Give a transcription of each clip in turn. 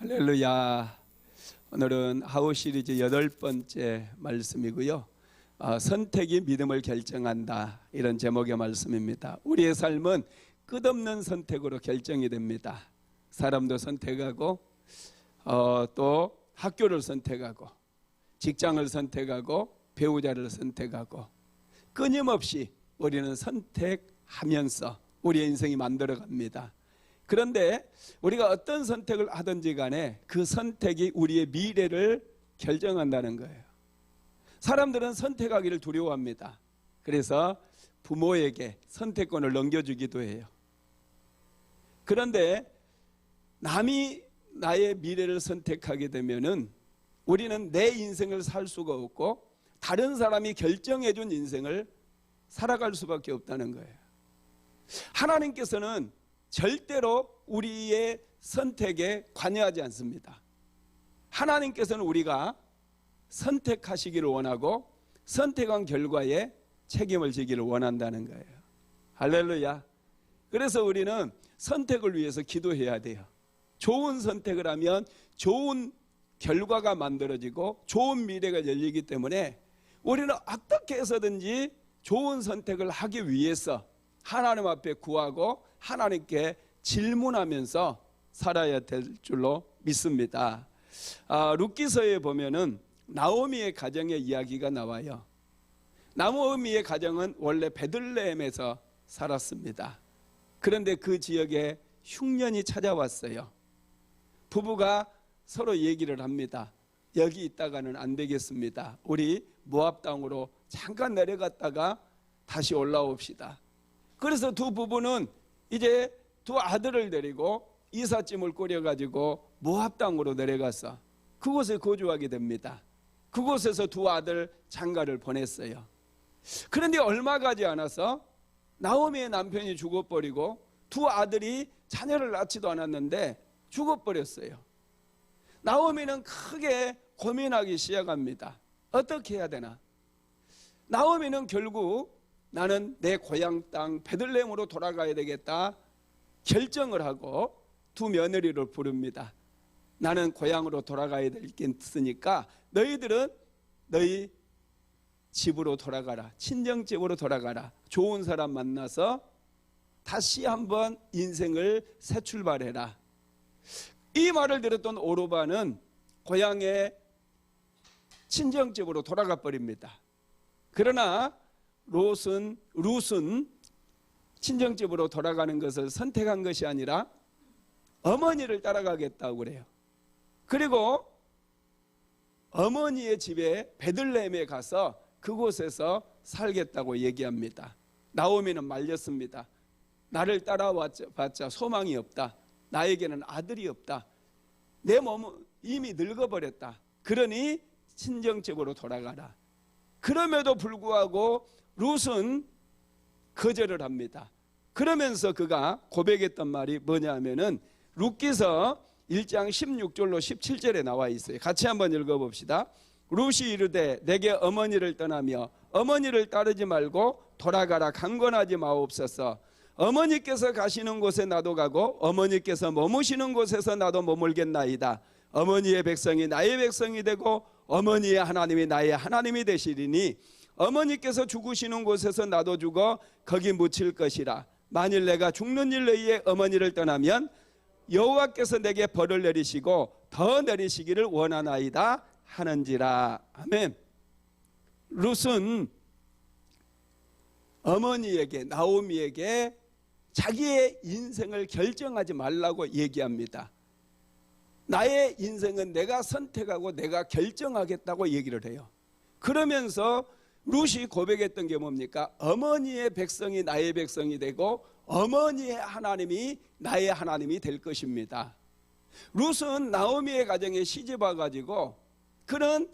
할렐루야. 오늘은 하우 시리즈 8번째 말씀이고요. 선택이 믿음을 결정한다, 이런 제목의 말씀입니다. 우리의 삶은 끝없는 선택으로 결정이 됩니다. 사람도 선택하고 또 학교를 선택하고 직장을 선택하고 배우자를 선택하고 끊임없이 우리는 선택하면서 우리의 인생이 만들어갑니다. 그런데 우리가 어떤 선택을 하든지 간에 그 선택이 우리의 미래를 결정한다는 거예요. 사람들은 선택하기를 두려워합니다. 그래서 부모에게 선택권을 넘겨주기도 해요. 그런데 남이 나의 미래를 선택하게 되면은 우리는 내 인생을 살 수가 없고 다른 사람이 결정해 준 인생을 살아갈 수밖에 없다는 거예요. 하나님께서는 절대로 우리의 선택에 관여하지 않습니다. 하나님께서는 우리가 선택하시기를 원하고 선택한 결과에 책임을 지기를 원한다는 거예요. 할렐루야. 그래서 우리는 선택을 위해서 기도해야 돼요. 좋은 선택을 하면 좋은 결과가 만들어지고 좋은 미래가 열리기 때문에 우리는 어떻게 해서든지 좋은 선택을 하기 위해서 하나님 앞에 구하고 하나님께 질문하면서 살아야 될 줄로 믿습니다. 룻기서에 보면은 나오미의 가정의 이야기가 나와요. 나오미의 가정은 원래 베들레헴에서 살았습니다. 그런데 그 지역에 흉년이 찾아왔어요. 부부가 서로 얘기를 합니다. 여기 있다가는 안 되겠습니다. 우리 모압 땅으로 잠깐 내려갔다가 다시 올라옵시다. 그래서 두 부부는 이제 두 아들을 데리고 이삿짐을 꾸려가지고 모압 땅으로 내려가서 그곳에 거주하게 됩니다. 그곳에서 두 아들 장가를 보냈어요. 그런데 얼마 가지 않아서 나오미의 남편이 죽어버리고 두 아들이 자녀를 낳지도 않았는데 죽어버렸어요. 나오미는 크게 고민하기 시작합니다. 어떻게 해야 되나? 나오미는 결국 나는 내 고향 땅 베들레헴으로 돌아가야 되겠다 결정을 하고 두 며느리를 부릅니다. 나는 고향으로 돌아가야 되겠으니까 너희들은 너희 집으로 돌아가라. 친정집으로 돌아가라. 좋은 사람 만나서 다시 한번 인생을 새 출발해라. 이 말을 들었던 오르바는 고향의 친정집으로 돌아가 버립니다. 그러나 룻은 친정집으로 돌아가는 것을 선택한 것이 아니라 어머니를 따라가겠다고 그래요. 그리고 어머니의 집에 베들레헴에 가서 그곳에서 살겠다고 얘기합니다. 나오미는 말렸습니다. 나를 따라와봤자 소망이 없다. 나에게는 아들이 없다. 내 몸은 이미 늙어버렸다. 그러니 친정집으로 돌아가라. 그럼에도 불구하고 룻은 거절을 합니다. 그러면서 그가 고백했던 말이 뭐냐 하면은 룻기서 1장 16절로 17절에 나와 있어요. 같이 한번 읽어봅시다. 룻이 이르되 내게 어머니를 떠나며 어머니를 따르지 말고 돌아가라. 강권하지 마옵소서. 어머니께서 가시는 곳에 나도 가고 어머니께서 머무시는 곳에서 나도 머물겠나이다. 어머니의 백성이 나의 백성이 되고 어머니의 하나님이 나의 하나님이 되시리니 어머니께서 죽으시는 곳에서 나도 죽어 거기 묻힐 것이라. 만일 내가 죽는 일로 인해 어머니를 떠나면 여호와께서 내게 벌을 내리시고 더 내리시기를 원하나이다 하는지라. 아멘. 룻은 어머니에게 나오미에게 자기의 인생을 결정하지 말라고 얘기합니다. 나의 인생은 내가 선택하고 내가 결정하겠다고 얘기를 해요. 그러면서 룻이 고백했던 게 뭡니까? 어머니의 백성이 나의 백성이 되고 어머니의 하나님이 나의 하나님이 될 것입니다. 룻은 나오미의 가정에 시집 와가지고 그는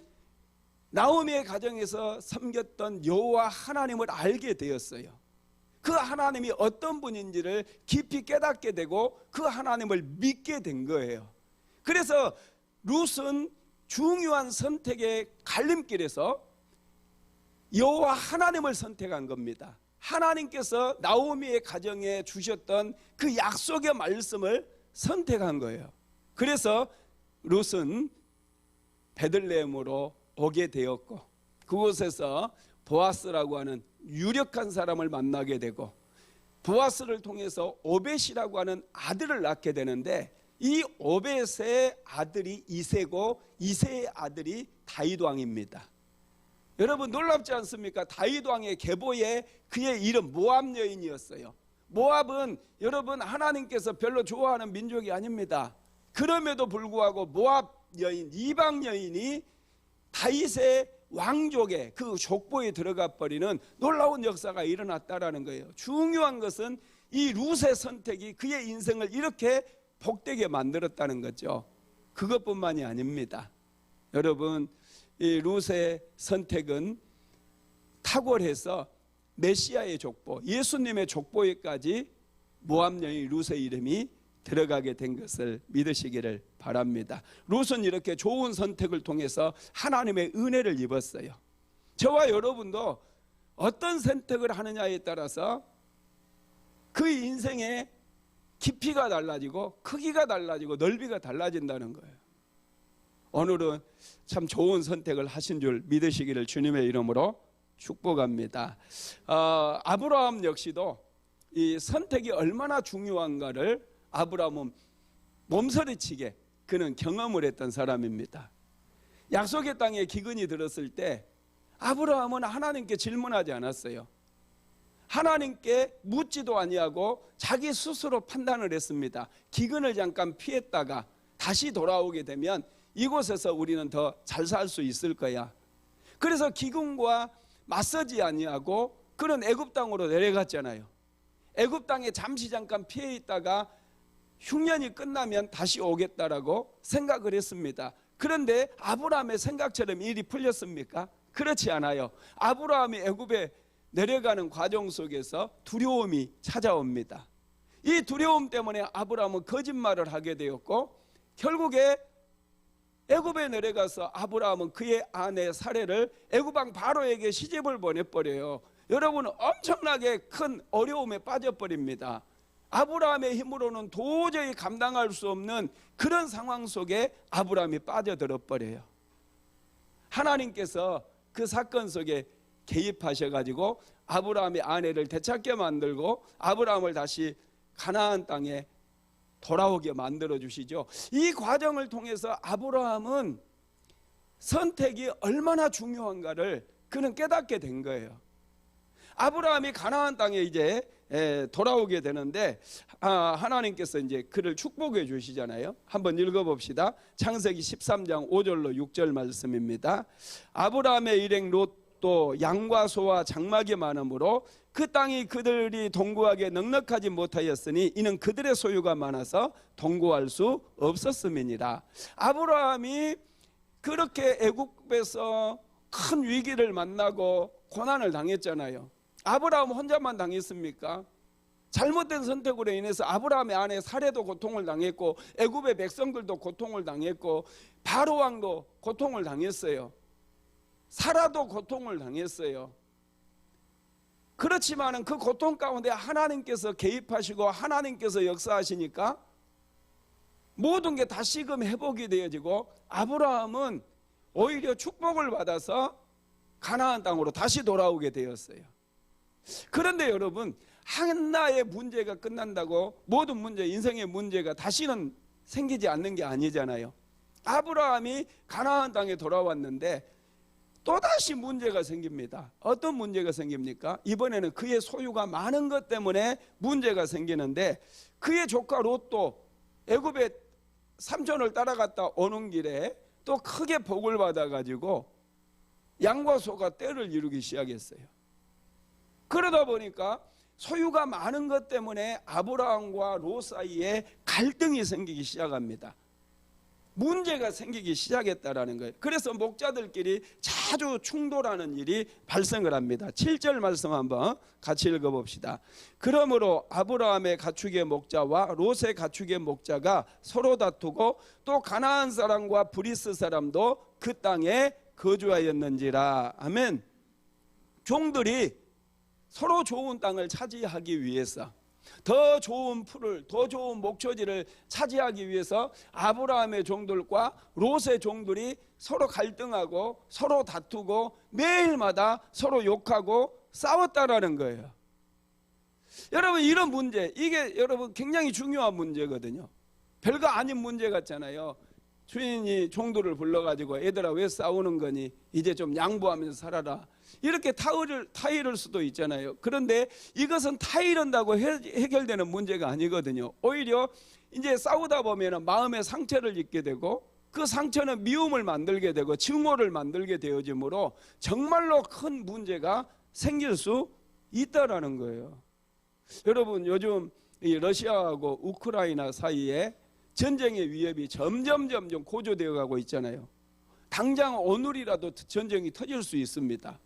나오미의 가정에서 섬겼던 여호와 하나님을 알게 되었어요. 그 하나님이 어떤 분인지를 깊이 깨닫게 되고 그 하나님을 믿게 된 거예요. 그래서 룻은 중요한 선택의 갈림길에서 여호와 하나님을 선택한 겁니다. 하나님께서 나오미의 가정에 주셨던 그 약속의 말씀을 선택한 거예요. 그래서 룻은 베들레헴으로 오게 되었고 그곳에서 보아스라고 하는 유력한 사람을 만나게 되고 보아스를 통해서 오벳이라고 하는 아들을 낳게 되는데 이 오벳의 아들이 이새고 이새의 아들이 다윗 왕입니다. 여러분 놀랍지 않습니까? 다윗 왕의 계보에 그의 이름 모압 여인이었어요. 모압은 여러분 하나님께서 별로 좋아하는 민족이 아닙니다. 그럼에도 불구하고 모압 여인, 이방 여인이 다윗의 왕족의 그 족보에 들어가 버리는 놀라운 역사가 일어났다라는 거예요. 중요한 것은 이 룻의 선택이 그의 인생을 이렇게 복되게 만들었다는 거죠. 그것뿐만이 아닙니다. 여러분 이 룻의 선택은 탁월해서 메시아의 족보, 예수님의 족보에까지 모압 여인 룻의 이름이 들어가게 된 것을 믿으시기를 바랍니다. 룻은 이렇게 좋은 선택을 통해서 하나님의 은혜를 입었어요. 저와 여러분도 어떤 선택을 하느냐에 따라서 그 인생의 깊이가 달라지고 크기가 달라지고 넓이가 달라진다는 거예요. 오늘은 참 좋은 선택을 하신 줄 믿으시기를 주님의 이름으로 축복합니다. 아브라함 역시도 이 선택이 얼마나 중요한가를 아브라함은 몸서리치게 그는 경험을 했던 사람입니다. 약속의 땅에 기근이 들었을 때 아브라함은 하나님께 질문하지 않았어요. 하나님께 묻지도 아니하고 자기 스스로 판단을 했습니다. 기근을 잠깐 피했다가 다시 돌아오게 되면 이곳에서 우리는 더 잘 살 수 있을 거야. 그래서 기근과 맞서지 아니하고 그는 애굽 땅으로 내려갔잖아요. 애굽 땅에 잠시 잠깐 피해 있다가 흉년이 끝나면 다시 오겠다라고 생각을 했습니다. 그런데 아브라함의 생각처럼 일이 풀렸습니까? 그렇지 않아요. 아브라함이 애굽에 내려가는 과정 속에서 두려움이 찾아옵니다. 이 두려움 때문에 아브라함은 거짓말을 하게 되었고 결국에 애굽에 내려가서 아브라함은 그의 아내 사레를 애굽 왕 바로에게 시집을 보내버려요. 여러분 엄청나게 큰 어려움에 빠져버립니다. 아브라함의 힘으로는 도저히 감당할 수 없는 그런 상황 속에 아브라함이 빠져들어 버려요. 하나님께서 그 사건 속에 개입하셔가지고 아브라함의 아내를 되찾게 만들고 아브라함을 다시 가나안 땅에 돌아오게 만들어 주시죠. 이 과정을 통해서 아브라함은 선택이 얼마나 중요한가를 그는 깨닫게 된 거예요. 아브라함이 가나안 땅에 이제 돌아오게 되는데 하나님께서 이제 그를 축복해 주시잖아요. 한번 읽어봅시다. 창세기 13장 5절로 6절 말씀입니다. 아브라함의 일행 롯도 양과 소와 장막이 많으므로 그 땅이 그들이 동거하기에 넉넉하지 못하였으니 이는 그들의 소유가 많아서 동거할 수 없었음이니라. 아브라함이 그렇게 애굽에서 큰 위기를 만나고 고난을 당했잖아요. 아브라함 혼자만 당했습니까? 잘못된 선택으로 인해서 아브라함의 아내 사레도 고통을 당했고 애굽의 백성들도 고통을 당했고 바로 왕도 고통을 당했어요. 사라도 고통을 당했어요. 그렇지만은 그 고통 가운데 하나님께서 개입하시고 하나님께서 역사하시니까 모든 게 다시금 회복이 되어지고 아브라함은 오히려 축복을 받아서 가나안 땅으로 다시 돌아오게 되었어요. 그런데 여러분 하나의 문제가 끝난다고 모든 문제, 인생의 문제가 다시는 생기지 않는 게 아니잖아요. 아브라함이 가나안 땅에 돌아왔는데 또다시 문제가 생깁니다. 어떤 문제가 생깁니까? 이번에는 그의 소유가 많은 것 때문에 문제가 생기는데 그의 조카 롯도 애굽의 삼촌을 따라갔다 오는 길에 또 크게 복을 받아가지고 양과 소가 떼를 이루기 시작했어요. 그러다 보니까 소유가 많은 것 때문에 아브라함과 롯 사이에 갈등이 생기기 시작합니다. 문제가 생기기 시작했다라는 거예요. 그래서 목자들끼리 자주 충돌하는 일이 발생을 합니다. 7절 말씀 한번 같이 읽어봅시다. 그러므로 아브라함의 가축의 목자와 롯의 가축의 목자가 서로 다투고 또 가나안 사람과 브리스 사람도 그 땅에 거주하였는지라. 아멘. 종들이 서로 좋은 땅을 차지하기 위해서 더 좋은 풀을, 더 좋은 목초지를 차지하기 위해서 아브라함의 종들과 롯의 종들이 서로 갈등하고 서로 다투고 매일마다 서로 욕하고 싸웠다라는 거예요. 여러분, 이런 문제, 이게 여러분 굉장히 중요한 문제거든요. 별거 아닌 문제 같잖아요. 주인이 종들을 불러가지고 애들아 왜 싸우는 거니? 이제 좀 양보하면서 살아라. 이렇게 타이를 수도 있잖아요. 그런데 이것은 타이른다고 해결되는 문제가 아니거든요. 오히려 이제 싸우다 보면 마음에 상처를 입게 되고 그 상처는 미움을 만들게 되고 증오를 만들게 되어지므로 정말로 큰 문제가 생길 수 있다라는 거예요. 여러분, 요즘 이 러시아하고 우크라이나 사이에 전쟁의 위협이 점점 고조되어 가고 있잖아요. 당장 오늘이라도 전쟁이 터질 수 있습니다.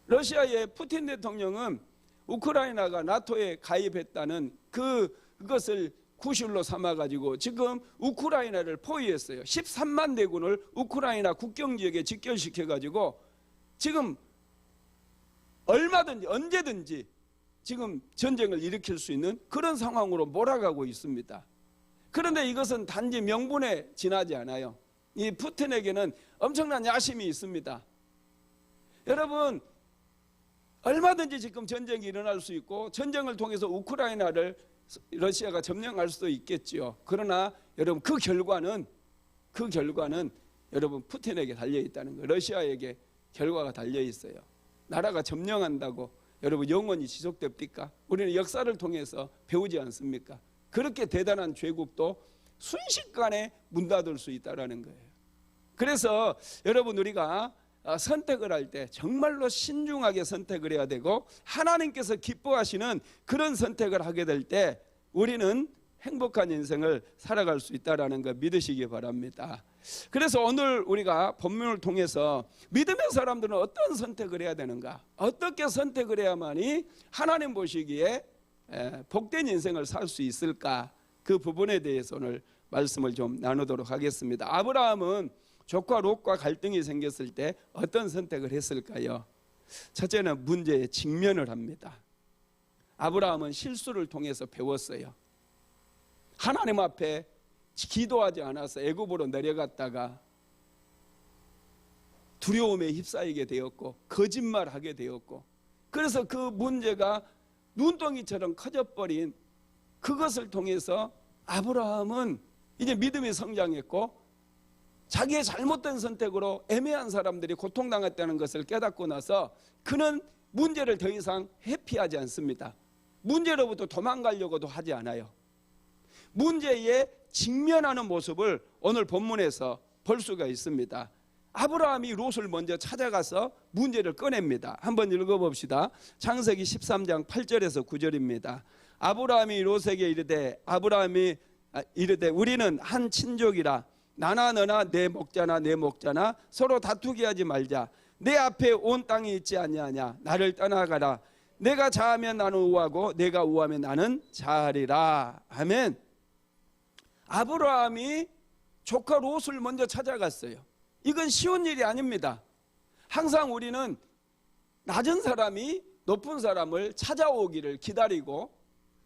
러시아의 푸틴 대통령은 우크라이나가 나토에 가입했다는 그것을 구실로 삼아가지고 지금 우크라이나를 포위했어요. 13만 대군을 우크라이나 국경지역에 집결시켜가지고 지금 얼마든지 언제든지 지금 전쟁을 일으킬 수 있는 그런 상황으로 몰아가고 있습니다. 그런데 이것은 단지 명분에 지나지 않아요. 이 푸틴에게는 엄청난 야심이 있습니다. 여러분, 얼마든지 지금 전쟁이 일어날 수 있고 전쟁을 통해서 우크라이나를 러시아가 점령할 수도 있겠죠. 그러나 여러분, 그 결과는 여러분 푸틴에게 달려 있다는 거예요. 러시아에게 결과가 달려 있어요. 나라가 점령한다고 여러분 영원히 지속됩니까? 우리는 역사를 통해서 배우지 않습니까? 그렇게 대단한 죄국도 순식간에 문 닫을 수 있다는 거예요. 그래서 여러분, 우리가 선택을 할 때 정말로 신중하게 선택을 해야 되고 하나님께서 기뻐하시는 그런 선택을 하게 될 때 우리는 행복한 인생을 살아갈 수 있다는 거 믿으시기 바랍니다. 그래서 오늘 우리가 본문을 통해서 믿음의 사람들은 어떤 선택을 해야 되는가, 어떻게 선택을 해야만이 하나님 보시기에 복된 인생을 살 수 있을까, 그 부분에 대해서 오늘 말씀을 좀 나누도록 하겠습니다. 아브라함은 조카 롯과 갈등이 생겼을 때 어떤 선택을 했을까요? 첫째는 문제에 직면을 합니다. 아브라함은 실수를 통해서 배웠어요. 하나님 앞에 기도하지 않아서 애굽으로 내려갔다가 두려움에 휩싸이게 되었고 거짓말하게 되었고, 그래서 그 문제가 눈덩이처럼 커져버린 그것을 통해서 아브라함은 이제 믿음이 성장했고 자기의 잘못된 선택으로 애매한 사람들이 고통당했다는 것을 깨닫고 나서 그는 문제를 더 이상 회피하지 않습니다. 문제로부터 도망가려고도 하지 않아요. 문제에 직면하는 모습을 오늘 본문에서 볼 수가 있습니다. 아브라함이 롯을 먼저 찾아가서 문제를 꺼냅니다. 한번 읽어봅시다. 창세기 13장 8절에서 9절입니다. 아브라함이 롯에게 이르되 우리는 한 친족이라 나나 너나 내 목자나 서로 다투게 하지 말자. 내 앞에 온 땅이 있지 아니하냐. 나를 떠나가라. 내가 자하면 나는 우하고 내가 우하면 나는 자하리라. 아멘. 아브라함이 조카 롯을 먼저 찾아갔어요. 이건 쉬운 일이 아닙니다. 항상 우리는 낮은 사람이 높은 사람을 찾아오기를 기다리고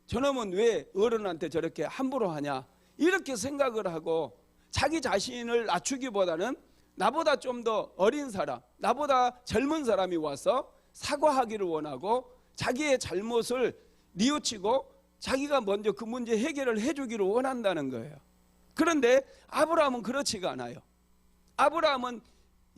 저놈은 왜 어른한테 저렇게 함부로 하냐 이렇게 생각을 하고 자기 자신을 낮추기보다는 나보다 좀 더 어린 사람, 나보다 젊은 사람이 와서 사과하기를 원하고 자기의 잘못을 뉘우치고 자기가 먼저 그 문제 해결을 해주기를 원한다는 거예요. 그런데 아브라함은 그렇지가 않아요. 아브라함은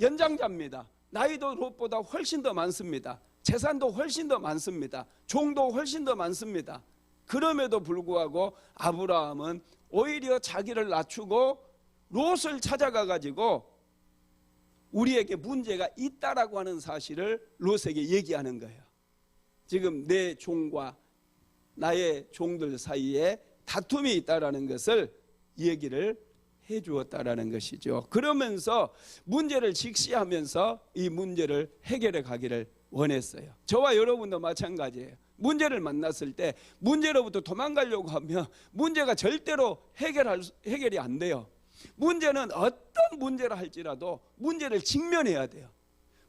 연장자입니다. 나이도 롯보다 훨씬 더 많습니다. 재산도 훨씬 더 많습니다. 종도 훨씬 더 많습니다. 그럼에도 불구하고 아브라함은 오히려 자기를 낮추고 롯을 찾아가 가지고 우리에게 문제가 있다라고 하는 사실을 롯에게 얘기하는 거예요. 지금 내 종과 나의 종들 사이에 다툼이 있다라는 것을 얘기를 해 주었다라는 것이죠. 그러면서 문제를 직시하면서 이 문제를 해결해 가기를 원했어요. 저와 여러분도 마찬가지예요. 문제를 만났을 때 문제로부터 도망가려고 하면 문제가 절대로 해결이 안 돼요. 문제는 어떤 문제라 할지라도 문제를 직면해야 돼요.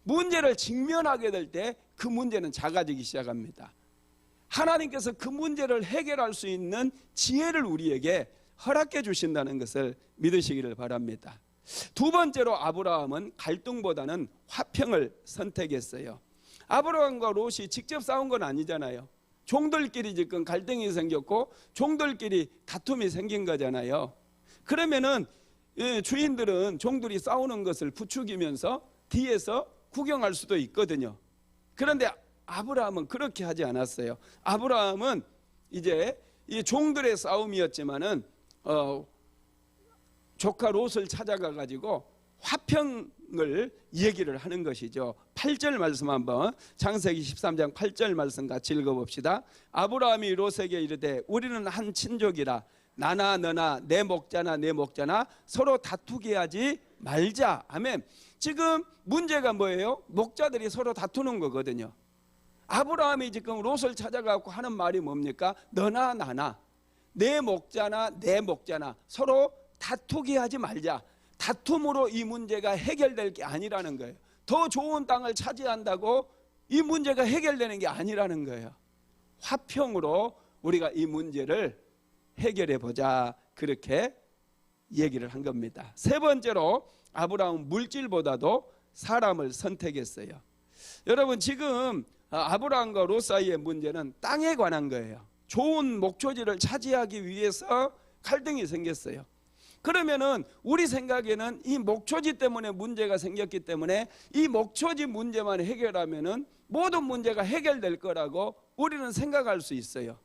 문제를 직면하게 될 때 그 문제는 작아지기 시작합니다. 하나님께서 그 문제를 해결할 수 있는 지혜를 우리에게 허락해 주신다는 것을 믿으시기를 바랍니다. 두 번째로 아브라함은 갈등보다는 화평을 선택했어요. 아브라함과 롯이 직접 싸운 건 아니잖아요. 종들끼리 지금 갈등이 생겼고 종들끼리 다툼이 생긴 거잖아요. 그러면은 주인들은 종들이 싸우는 것을 부추기면서 뒤에서 구경할 수도 있거든요. 그런데 아브라함은 그렇게 하지 않았어요. 아브라함은 이제 이 종들의 싸움이었지만은 조카 롯을 찾아가 가지고 화평을 얘기를 하는 것이죠. 8절 말씀 한번, 창세기 13장 8절 말씀 같이 읽어봅시다. 아브라함이 롯에게 이르되 우리는 한 친족이라 나나 너나 내 목자나 내 목자나 서로 다투게 하지 말자. 아멘. 지금 문제가 뭐예요? 목자들이 서로 다투는 거거든요. 아브라함이 지금 롯을 찾아가고 하는 말이 뭡니까? 너나 나나 내 목자나 내 목자나 서로 다투게 하지 말자. 다툼으로 이 문제가 해결될 게 아니라는 거예요. 더 좋은 땅을 차지한다고 이 문제가 해결되는 게 아니라는 거예요. 화평으로 우리가 이 문제를 해결해 보자, 그렇게 얘기를 한 겁니다. 세 번째로 아브라함은 물질보다도 사람을 선택했어요. 여러분, 지금 아브라함과 롯 사이의 문제는 땅에 관한 거예요. 좋은 목초지를 차지하기 위해서 갈등이 생겼어요. 그러면은 우리 생각에는 이 목초지 때문에 문제가 생겼기 때문에 이 목초지 문제만 해결하면은 모든 문제가 해결될 거라고 우리는 생각할 수 있어요.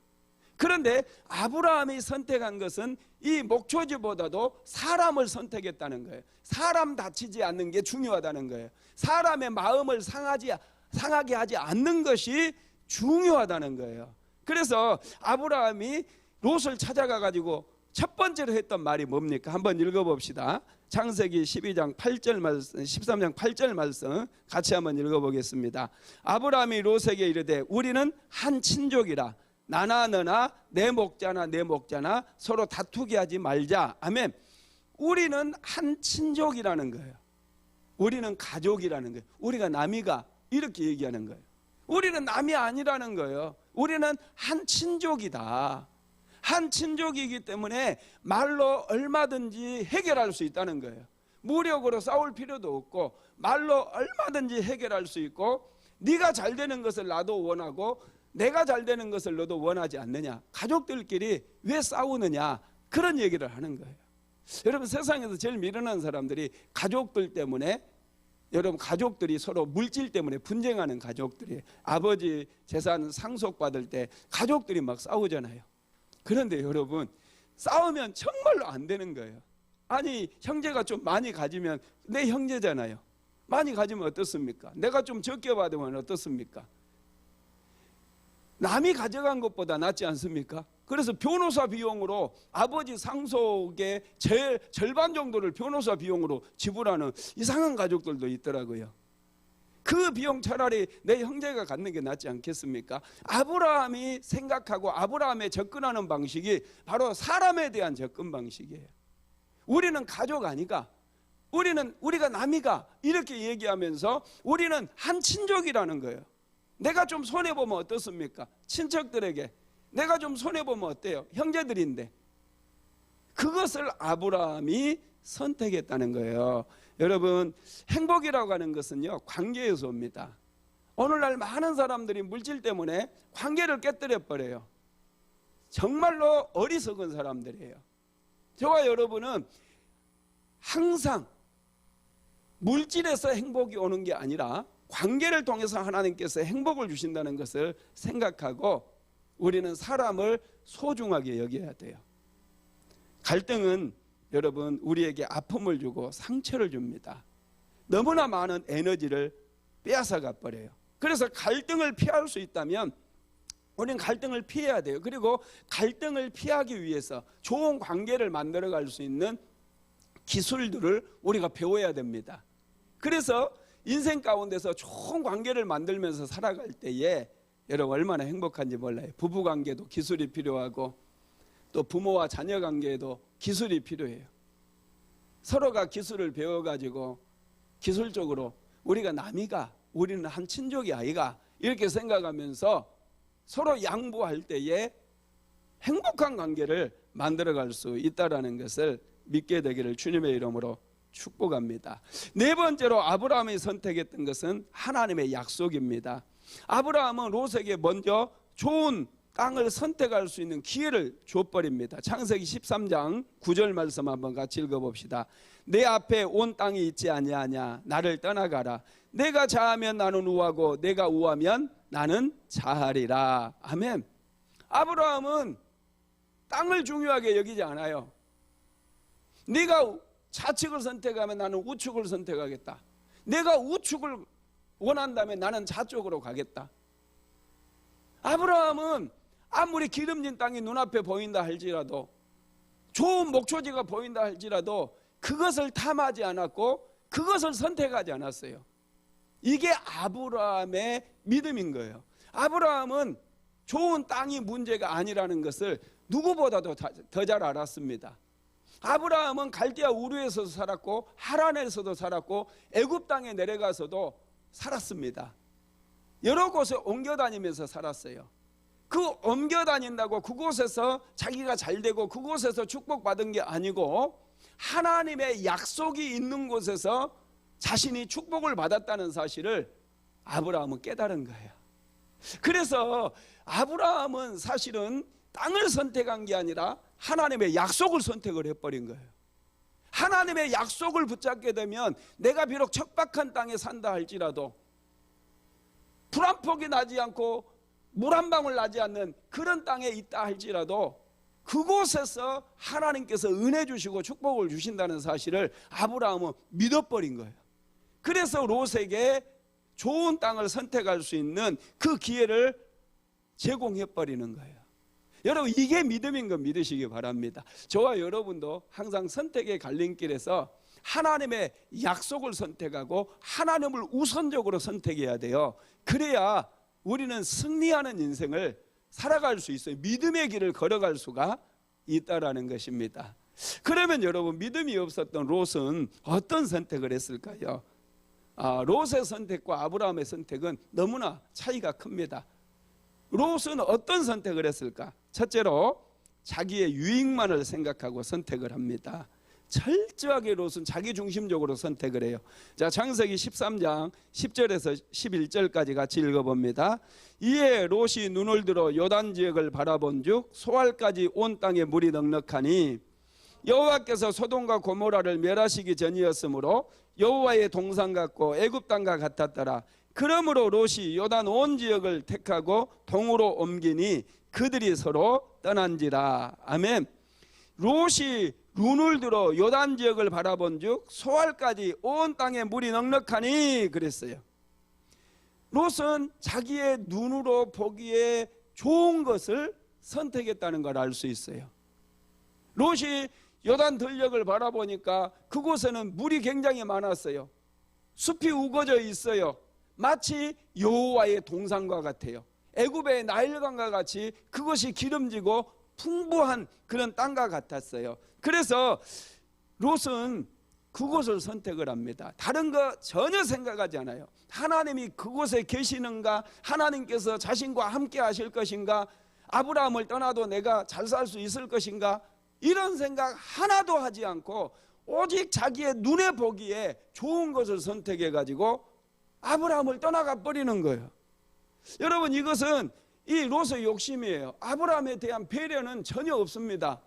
그런데 아브라함이 선택한 것은 이 목초지보다도 사람을 선택했다는 거예요. 사람 다치지 않는 게 중요하다는 거예요. 사람의 마음을 상하게 하지 않는 것이 중요하다는 거예요. 그래서 아브라함이 롯을 찾아가 가지고 첫 번째로 했던 말이 뭡니까? 한번 읽어봅시다. 창세기 12장 8절 말씀, 13장 8절 말씀 같이 한번 읽어보겠습니다. 아브라함이 롯에게 이르되 우리는 한 친족이라 나나 너나 내 목자나 내 목자나 서로 다투게 하지 말자. 아멘. 우리는 한 친족이라는 거예요. 우리는 가족이라는 거예요. 우리가 남이가 이렇게 얘기하는 거예요. 우리는 남이 아니라는 거예요. 우리는 한 친족이다. 한 친족이기 때문에 말로 얼마든지 해결할 수 있다는 거예요. 무력으로 싸울 필요도 없고 말로 얼마든지 해결할 수 있고, 네가 잘 되는 것을 나도 원하고 내가 잘 되는 것을 너도 원하지 않느냐, 가족들끼리 왜 싸우느냐, 그런 얘기를 하는 거예요. 여러분, 세상에서 제일 미련한 사람들이 가족들 때문에, 여러분, 가족들이 서로 물질 때문에 분쟁하는 가족들이, 아버지 재산 상속받을 때 가족들이 막 싸우잖아요. 그런데 여러분, 싸우면 정말로 안 되는 거예요. 아니, 형제가 좀 많이 가지면 내 형제잖아요. 많이 가지면 어떻습니까? 내가 좀 적게 받으면 어떻습니까? 남이 가져간 것보다 낫지 않습니까? 그래서 변호사 비용으로 아버지 상속의 절반 정도를 변호사 비용으로 지불하는 이상한 가족들도 있더라고요. 그 비용 차라리 내 형제가 갖는 게 낫지 않겠습니까? 아브라함이 생각하고 아브라함의 접근하는 방식이 바로 사람에 대한 접근 방식이에요. 우리는 가족 아니가, 우리가 남이가, 이렇게 얘기하면서 우리는 한 친족이라는 거예요. 내가 좀 손해보면 어떻습니까? 친척들에게 내가 좀 손해보면 어때요? 형제들인데. 그것을 아브라함이 선택했다는 거예요. 여러분, 행복이라고 하는 것은요, 관계에서 옵니다. 오늘날 많은 사람들이 물질 때문에 관계를 깨뜨려 버려요. 정말로 어리석은 사람들이에요. 저와 여러분은 항상 물질에서 행복이 오는 게 아니라 관계를 통해서 하나님께서 행복을 주신다는 것을 생각하고 우리는 사람을 소중하게 여겨야 돼요. 갈등은 여러분, 우리에게 아픔을 주고 상처를 줍니다. 너무나 많은 에너지를 빼앗아가 버려요. 그래서 갈등을 피할 수 있다면 우리는 갈등을 피해야 돼요. 그리고 갈등을 피하기 위해서 좋은 관계를 만들어갈 수 있는 기술들을 우리가 배워야 됩니다. 그래서 인생 가운데서 좋은 관계를 만들면서 살아갈 때에 여러분 얼마나 행복한지 몰라요. 부부관계도 기술이 필요하고 또 부모와 자녀 관계에도 기술이 필요해요. 서로가 기술을 배워가지고 기술적으로 우리가 남이가, 우리는 한 친족이 아이가, 이렇게 생각하면서 서로 양보할 때에 행복한 관계를 만들어갈 수 있다는 것을 믿게 되기를 주님의 이름으로 축복합니다. 네 번째로 아브라함이 선택했던 것은 하나님의 약속입니다. 아브라함은 롯에게 먼저 좋은 땅을 선택할 수 있는 기회를 줘버립니다. 창세기 13장 9절 말씀 한번 같이 읽어봅시다. 내 앞에 온 땅이 있지 아니하냐. 나를 떠나가라. 내가 자하면 나는 우하고 내가 우하면 나는 자하리라. 아멘. 아브라함은 땅을 중요하게 여기지 않아요. 네가 좌측을 선택하면 나는 우측을 선택하겠다. 내가 우측을 원한다면 나는 좌쪽으로 가겠다. 아브라함은 아무리 기름진 땅이 눈앞에 보인다 할지라도, 좋은 목초지가 보인다 할지라도 그것을 탐하지 않았고 그것을 선택하지 않았어요. 이게 아브라함의 믿음인 거예요. 아브라함은 좋은 땅이 문제가 아니라는 것을 누구보다도 더 잘 알았습니다. 아브라함은 갈대아 우르에서도 살았고 하란에서도 살았고 애굽 땅에 내려가서도 살았습니다. 여러 곳에 옮겨 다니면서 살았어요. 그 옮겨 다닌다고 그곳에서 자기가 잘 되고 그곳에서 축복받은 게 아니고 하나님의 약속이 있는 곳에서 자신이 축복을 받았다는 사실을 아브라함은 깨달은 거예요. 그래서 아브라함은 사실은 땅을 선택한 게 아니라 하나님의 약속을 선택을 해버린 거예요. 하나님의 약속을 붙잡게 되면 내가 비록 척박한 땅에 산다 할지라도, 불 한 폭이 나지 않고 물 한 방울 나지 않는 그런 땅에 있다 할지라도 그곳에서 하나님께서 은혜 주시고 축복을 주신다는 사실을 아브라함은 믿어버린 거예요. 그래서 롯에게 좋은 땅을 선택할 수 있는 그 기회를 제공해버리는 거예요. 여러분, 이게 믿음인 거 믿으시기 바랍니다. 저와 여러분도 항상 선택의 갈림길에서 하나님의 약속을 선택하고 하나님을 우선적으로 선택해야 돼요. 그래야 우리는 승리하는 인생을 살아갈 수 있어요. 믿음의 길을 걸어갈 수가 있다라는 것입니다. 그러면 여러분, 믿음이 없었던 롯은 어떤 선택을 했을까요? 롯의 선택과 아브라함의 선택은 너무나 차이가 큽니다. 롯은 어떤 선택을 했을까? 첫째로 자기의 유익만을 생각하고 선택을 합니다. 철저하게 롯은 자기 중심적으로 선택을 해요. 자, 창세기 13장 10절에서 11절까지 같이 읽어봅니다. 이에 롯이 눈을 들어 요단 지역을 바라본즉 소알까지 온 땅에 물이 넉넉하니 여호와께서 소돔과 고모라를 멸하시기 전이었으므로 여호와의 동산 같고 애굽 땅과 같았더라. 그러므로 롯이 요단 온 지역을 택하고 동으로 옮기니 그들이 서로 떠난지라. 아멘. 롯이 눈을 들어 요단 지역을 바라본즉 소알까지 온 땅에 물이 넉넉하니 그랬어요. 롯은 자기의 눈으로 보기에 좋은 것을 선택했다는 걸 알 수 있어요. 롯이 요단 들녘을 바라보니까 그곳에는 물이 굉장히 많았어요. 숲이 우거져 있어요. 마치 여호와의 동산과 같아요. 애굽의 나일강과 같이 그것이 기름지고 풍부한 그런 땅과 같았어요. 그래서 롯은 그곳을 선택을 합니다. 다른 거 전혀 생각하지 않아요. 하나님이 그곳에 계시는가, 하나님께서 자신과 함께 하실 것인가, 아브라함을 떠나도 내가 잘 살 수 있을 것인가, 이런 생각 하나도 하지 않고 오직 자기의 눈에 보기에 좋은 것을 선택해 가지고 아브라함을 떠나가 버리는 거예요. 여러분, 이것은 이 롯의 욕심이에요. 아브라함에 대한 배려는 전혀 없습니다.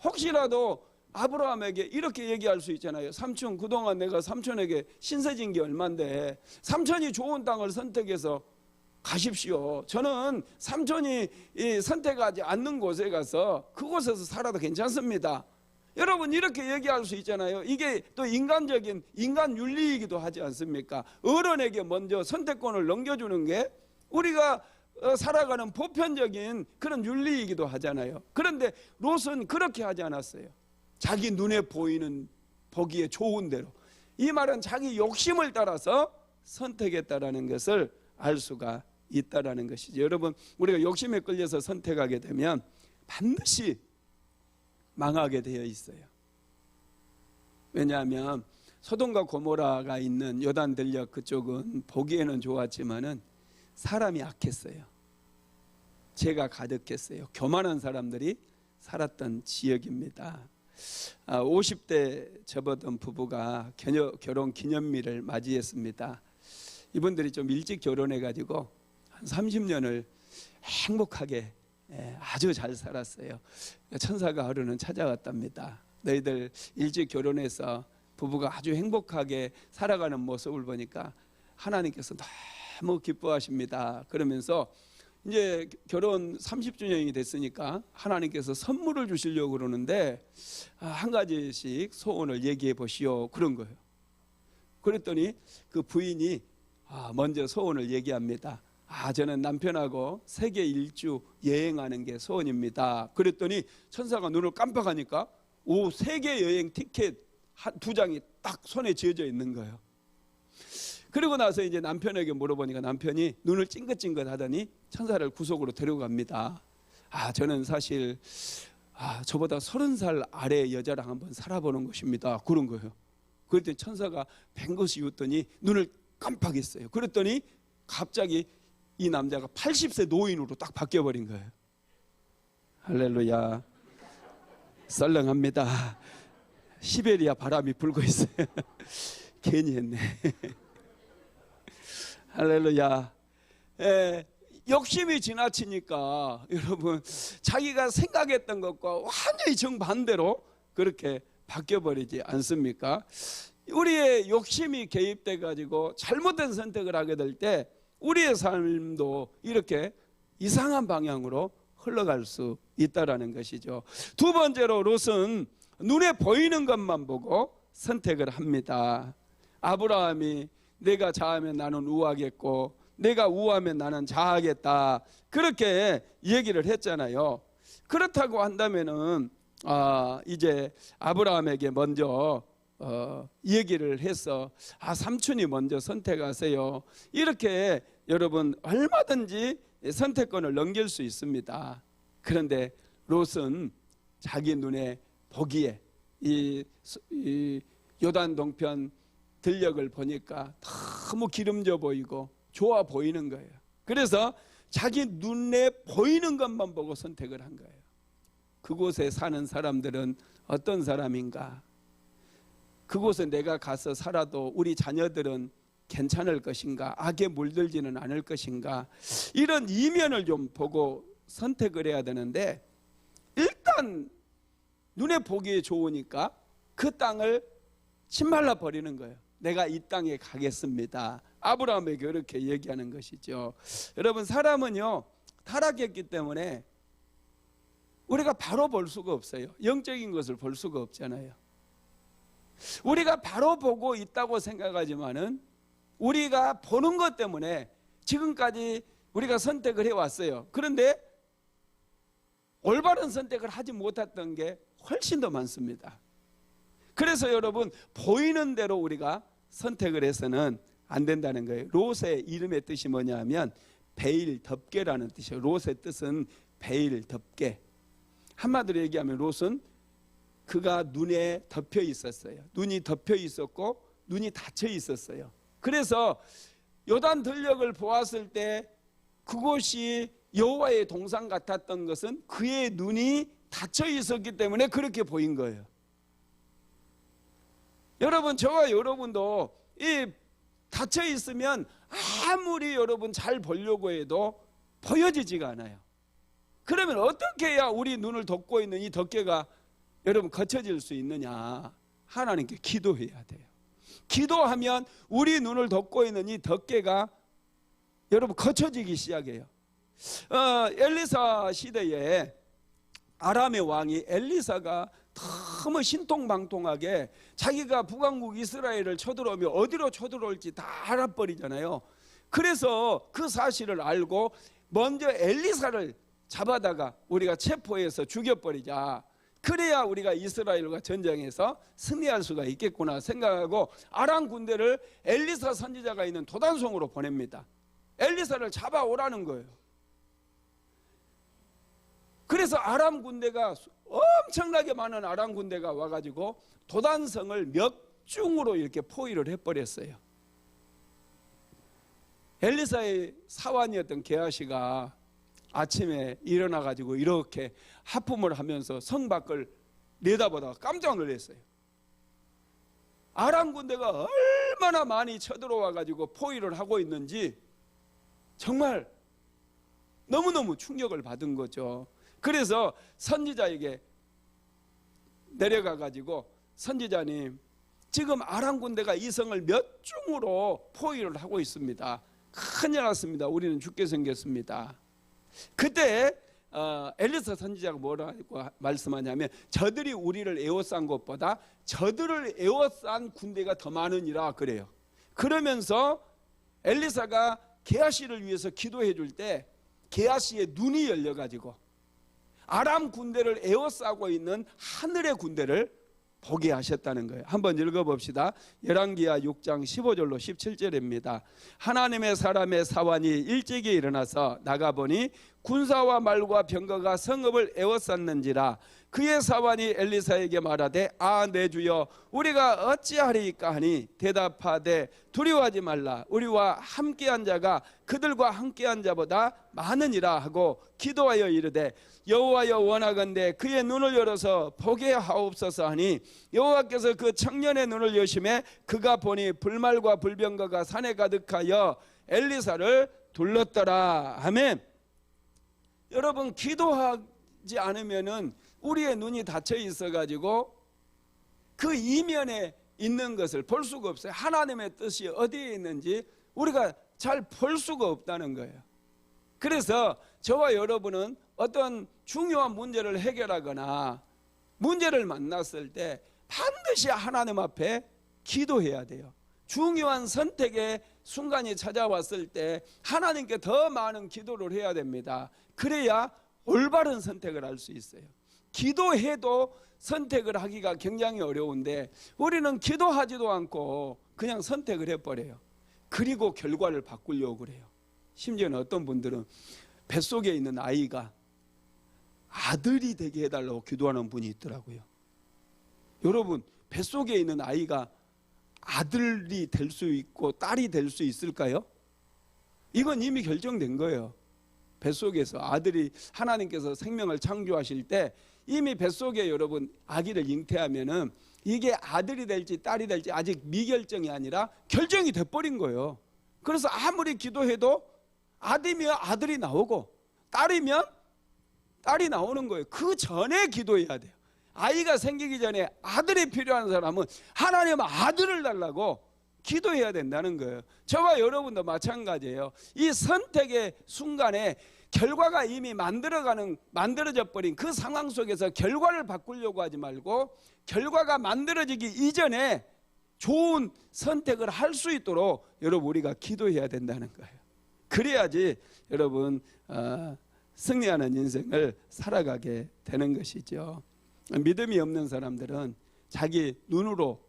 혹시라도 아브라함에게 이렇게 얘기할 수 있잖아요. 삼촌, 그동안 내가 삼촌에게 신세진 게 얼만데 삼촌이 좋은 땅을 선택해서 가십시오. 저는 삼촌이 선택하지 않는 곳에 가서 그곳에서 살아도 괜찮습니다. 여러분, 이렇게 얘기할 수 있잖아요. 이게 또 인간적인 인간 윤리이기도 하지 않습니까? 어른에게 먼저 선택권을 넘겨주는 게 우리가 살아가는 보편적인 그런 윤리이기도 하잖아요. 그런데 롯은 그렇게 하지 않았어요. 자기 눈에 보이는, 보기에 좋은 대로, 이 말은 자기 욕심을 따라서 선택했다라는 것을 알 수가 있다라는 것이죠. 여러분, 우리가 욕심에 끌려서 선택하게 되면 반드시 망하게 되어 있어요. 왜냐하면 소돔과 고모라가 있는 요단 들녘 그쪽은 보기에는 좋았지만은 사람이 악했어요. 죄가 가득했어요. 교만한 사람들이 살았던 지역입니다. 50대 접어든 부부가 결혼 기념일을 맞이했습니다. 이분들이 좀 일찍 결혼해가지고 한 30년을 행복하게 아주 잘 살았어요. 천사가 하루는 찾아왔답니다. 너희들 일찍 결혼해서 부부가 아주 행복하게 살아가는 모습을 보니까 하나님께서 너무 기뻐하십니다. 그러면서 이제 결혼 30주년이 됐으니까 하나님께서 선물을 주시려고 그러는데 한 가지씩 소원을 얘기해 보시오 그런 거예요. 그랬더니 그 부인이 먼저 소원을 얘기합니다. 저는 남편하고 세계 일주 여행하는 게 소원입니다. 그랬더니 천사가 눈을 깜빡하니까 세계 여행 티켓 2장이 딱 손에 쥐어져 있는 거예요. 그리고 나서 이제 남편에게 물어보니까 남편이 눈을 찡긋찡긋 하더니 천사를 구속으로 데려갑니다. 저는 사실 저보다 30살 아래 여자랑 한번 살아보는 것입니다. 그런 거예요. 그랬더니 천사가 뱅긋이 웃더니 눈을 깜빡했어요. 그랬더니 갑자기 이 남자가 80세 노인으로 딱 바뀌어버린 거예요. 할렐루야. 썰렁합니다. 시베리아 바람이 불고 있어요. 괜히 했네. 할렐루야. 욕심이 지나치니까 여러분 자기가 생각했던 것과 완전히 정반대로 그렇게 바뀌어버리지 않습니까? 우리의 욕심이 개입돼 가지고 잘못된 선택을 하게 될 때 우리의 삶도 이렇게 이상한 방향으로 흘러갈 수 있다라는 것이죠. 두 번째로 롯은 눈에 보이는 것만 보고 선택을 합니다. 아브라함이 내가 자하면 나는 우하겠고 내가 우하면 나는 자하겠다 그렇게 얘기를 했잖아요. 그렇다고 한다면은 이제 아브라함에게 먼저 얘기를 해서 삼촌이 먼저 선택하세요 이렇게 여러분 얼마든지 선택권을 넘길 수 있습니다. 그런데 롯은 자기 눈에 보기에 이 요단 동편 들녘을 보니까 너무 기름져 보이고 좋아 보이는 거예요. 그래서 자기 눈에 보이는 것만 보고 선택을 한 거예요. 그곳에 사는 사람들은 어떤 사람인가? 그곳에 내가 가서 살아도 우리 자녀들은 괜찮을 것인가? 악에 물들지는 않을 것인가? 이런 이면을 좀 보고 선택을 해야 되는데 일단 눈에 보기에 좋으니까 그 땅을 침발라 버리는 거예요. 내가 이 땅에 가겠습니다. 아브라함에게 그렇게 얘기하는 것이죠. 여러분 사람은요 타락했기 때문에 우리가 바로 볼 수가 없어요. 영적인 것을 볼 수가 없잖아요. 우리가 바로 보고 있다고 생각하지만은 우리가 보는 것 때문에 지금까지 우리가 선택을 해왔어요. 그런데 올바른 선택을 하지 못했던 게 훨씬 더 많습니다. 그래서 여러분 보이는 대로 우리가 선택을 해서는 안 된다는 거예요. 롯의 이름의 뜻이 뭐냐 하면 베일 덮개라는 뜻이에요. 롯의 뜻은 베일 덮개. 한마디로 얘기하면 롯은 그가 눈에 덮여 있었어요. 눈이 덮여 있었고 눈이 닫혀 있었어요. 그래서 요단 들녘을 보았을 때 그곳이 여호와의 동산 같았던 것은 그의 눈이 닫혀 있었기 때문에 그렇게 보인 거예요. 여러분 저와 여러분도 이 닫혀 있으면 아무리 여러분 잘 보려고 해도 보여지지가 않아요. 그러면 어떻게 해야 우리 눈을 덮고 있는 이 덮개가 여러분 거쳐질 수 있느냐? 하나님께 기도해야 돼요. 기도하면 우리 눈을 덮고 있는 이 덮개가 여러분 거쳐지기 시작해요. 엘리사 시대에 아람의 왕이 엘리사가 너무 신통방통하게 자기가 북왕국 이스라엘을 쳐들어오면 어디로 쳐들어올지 다 알아버리잖아요. 그래서 그 사실을 알고 먼저 엘리사를 잡아다가 우리가 체포해서 죽여버리자. 그래야 우리가 이스라엘과 전쟁에서 승리할 수가 있겠구나 생각하고 아람 군대를 엘리사 선지자가 있는 도단성으로 보냅니다. 엘리사를 잡아오라는 거예요. 그래서 아람 군대가 엄청나게 많은 아람 군대가 와가지고 도단성을 멱중으로 이렇게 포위를 해버렸어요. 엘리사의 사환이었던 게하시가 아침에 일어나 가지고 이렇게 하품을 하면서 성 밖을 내다보다가 깜짝 놀랐어요. 아람 군대가 얼마나 많이 쳐들어와 가지고 포위를 하고 있는지 정말 너무너무 충격을 받은 거죠. 그래서 선지자에게 내려가 가지고 선지자님, 지금 아람 군대가 이 성을 몇 중으로 포위를 하고 있습니다. 큰일 났습니다. 우리는 죽게 생겼습니다. 그때 엘리사 선지자가 뭐라고 말씀하냐면, 저들이 우리를 에워싼 것보다 저들을 에워싼 군대가 더 많으니라 그래요. 그러면서 엘리사가 게하시를 위해서 기도해 줄 때 게하시의 눈이 열려가지고 아람 군대를 에워싸고 있는 하늘의 군대를 보게 하셨다는 거예요. 한번 읽어봅시다. 열왕기하 6장 15절로 17절입니다. 하나님의 사람의 사환이 일찍이 일어나서 나가보니 군사와 말과 병거가 성읍을 에워쌌는지라. 그의 사환이 엘리사에게 말하되, 내 주여, 우리가 어찌하리이까 하니 대답하되, 두려워하지 말라. 우리와 함께한 자가 그들과 함께한 자보다 많으니라 하고 기도하여 이르되, 여호와여, 원하건대 그의 눈을 열어서 보게 하옵소서 하니 여호와께서 그 청년의 눈을 여심해 그가 보니 불말과 불병거가 산에 가득하여 엘리사를 둘렀더라. 아멘. 여러분, 기도하지 않으면은 우리의 눈이 닫혀 있어 가지고 그 이면에 있는 것을 볼 수가 없어요. 하나님의 뜻이 어디에 있는지 우리가 잘 볼 수가 없다는 거예요. 그래서 저와 여러분은 어떤 중요한 문제를 해결하거나 문제를 만났을 때 반드시 하나님 앞에 기도해야 돼요. 중요한 선택의 순간이 찾아왔을 때 하나님께 더 많은 기도를 해야 됩니다. 그래야 올바른 선택을 할 수 있어요. 기도해도 선택을 하기가 굉장히 어려운데 우리는 기도하지도 않고 그냥 선택을 해버려요. 그리고 결과를 바꾸려고 그래요. 심지어는 어떤 분들은 뱃속에 있는 아이가 아들이 되게 해달라고 기도하는 분이 있더라고요. 여러분, 뱃속에 있는 아이가 아들이 될 수 있고 딸이 될 수 있을까요? 이건 이미 결정된 거예요. 뱃속에서 아들이, 하나님께서 생명을 창조하실 때 이미 뱃속에 여러분 아기를 잉태하면은 이게 아들이 될지 딸이 될지 아직 미결정이 아니라 결정이 돼버린 거예요. 그래서 아무리 기도해도 아들이면 아들이 나오고 딸이면 딸이 나오는 거예요. 그 전에 기도해야 돼요. 아이가 생기기 전에 아들이 필요한 사람은 하나님 아들을 달라고 기도해야 된다는 거예요. 저와 여러분도 마찬가지예요. 이 선택의 순간에 결과가 이미 만들어져 버린 그 상황 속에서 결과를 바꾸려고 하지 말고 결과가 만들어지기 이전에 좋은 선택을 할 수 있도록 여러분 우리가 기도해야 된다는 거예요. 그래야지 여러분 승리하는 인생을 살아가게 되는 것이죠. 믿음이 없는 사람들은 자기 눈으로